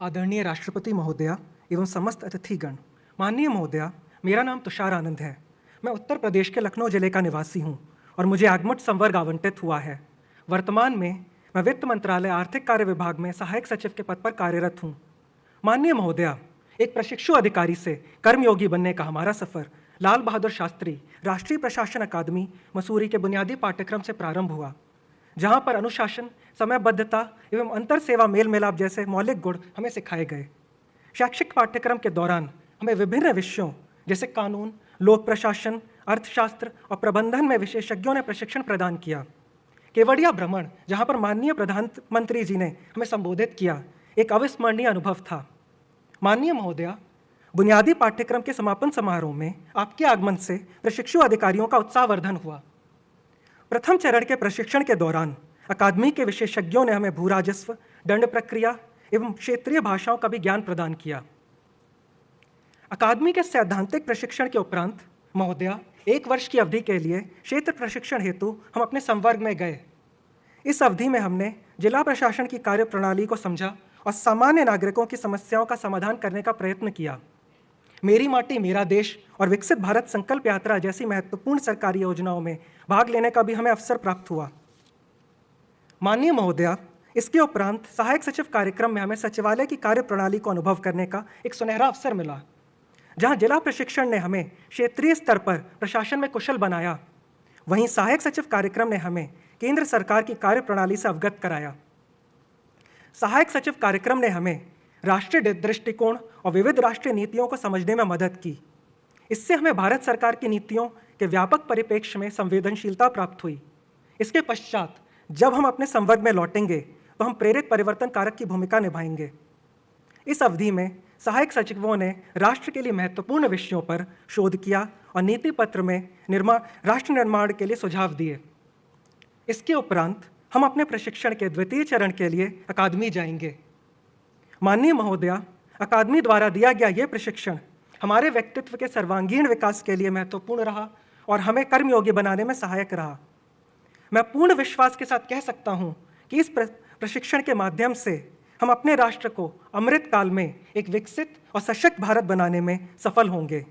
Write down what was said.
आदरणीय राष्ट्रपति महोदया एवं समस्त अतिथिगण, माननीय महोदया, मेरा नाम तुषार आनंद है। मैं उत्तर प्रदेश के लखनऊ जिले का निवासी हूँ और मुझे आगमट संवर्ग आवंटित हुआ है। वर्तमान में मैं वित्त मंत्रालय आर्थिक कार्य विभाग में सहायक सचिव के पद पर कार्यरत हूँ। माननीय महोदया, एक प्रशिक्षु अधिकारी से कर्मयोगी बनने का हमारा सफ़र लाल बहादुर शास्त्री राष्ट्रीय प्रशासन अकादमी मसूरी के बुनियादी पाठ्यक्रम से प्रारंभ हुआ, जहाँ पर अनुशासन, समयबद्धता एवं अंतर सेवा मेल मिलाप जैसे मौलिक गुण हमें सिखाए गए। शैक्षिक पाठ्यक्रम के दौरान हमें विभिन्न विषयों जैसे कानून, लोक प्रशासन, अर्थशास्त्र और प्रबंधन में विशेषज्ञों ने प्रशिक्षण प्रदान किया। केवड़िया भ्रमण, जहाँ पर माननीय प्रधानमंत्री जी ने हमें संबोधित किया, एक अविस्मरणीय अनुभव था। माननीय महोदया, बुनियादी पाठ्यक्रम के समापन समारोह में आपके आगमन से प्रशिक्षु अधिकारियों का उत्साहवर्धन हुआ। प्रथम चरण के प्रशिक्षण के दौरान अकादमी के विशेषज्ञों ने हमें भू राजस्व, दंड प्रक्रिया एवं क्षेत्रीय भाषाओं का भी ज्ञान प्रदान किया। अकादमी के सैद्धांतिक प्रशिक्षण के उपरांत महोदया, 1 वर्ष की अवधि के लिए क्षेत्र प्रशिक्षण हेतु हम अपने संवर्ग में गए। इस अवधि में हमने जिला प्रशासन की कार्यप्रणाली को समझा और सामान्य नागरिकों की समस्याओं का समाधान करने का प्रयत्न किया। मेरी माटी मेरा देश और विकसित भारत संकल्प यात्रा जैसी महत्वपूर्ण सरकारी योजनाओं में भाग लेने का भी हमें अवसर प्राप्त हुआ। माननीय महोदया, इसके उपरांत सहायक सचिव कार्यक्रम में हमें सचिवालय की कार्यप्रणाली को अनुभव करने का एक सुनहरा अवसर मिला, जहां जिला प्रशिक्षण ने हमें क्षेत्रीय स्तर पर प्रशासन में कुशल बनाया। वहीं सहायक सचिव कार्यक्रम ने हमें केंद्र सरकार की कार्यप्रणाली से अवगत कराया। सहायक सचिव कार्यक्रम ने हमें राष्ट्रीय दृष्टिकोण और विविध राष्ट्रीय नीतियों को समझने में मदद की। इससे हमें भारत सरकार की नीतियों के व्यापक परिप्रेक्ष्य में संवेदनशीलता प्राप्त हुई। इसके पश्चात जब हम अपने संवर्ग में लौटेंगे तो हम प्रेरित परिवर्तन कारक की भूमिका निभाएंगे। इस अवधि में सहायक सचिवों ने राष्ट्र के लिए महत्वपूर्ण विषयों पर शोध किया और नीति पत्र में राष्ट्र निर्माण के लिए सुझाव दिए। इसके उपरांत हम अपने प्रशिक्षण के द्वितीय चरण के लिए अकादमी जाएंगे। माननीय महोदया, अकादमी द्वारा दिया गया ये प्रशिक्षण हमारे व्यक्तित्व के सर्वांगीण विकास के लिए महत्वपूर्ण रहा और हमें कर्मयोगी बनाने में सहायक रहा। मैं पूर्ण विश्वास के साथ कह सकता हूँ कि इस प्रशिक्षण के माध्यम से हम अपने राष्ट्र को अमृत काल में एक विकसित और सशक्त भारत बनाने में सफल होंगे।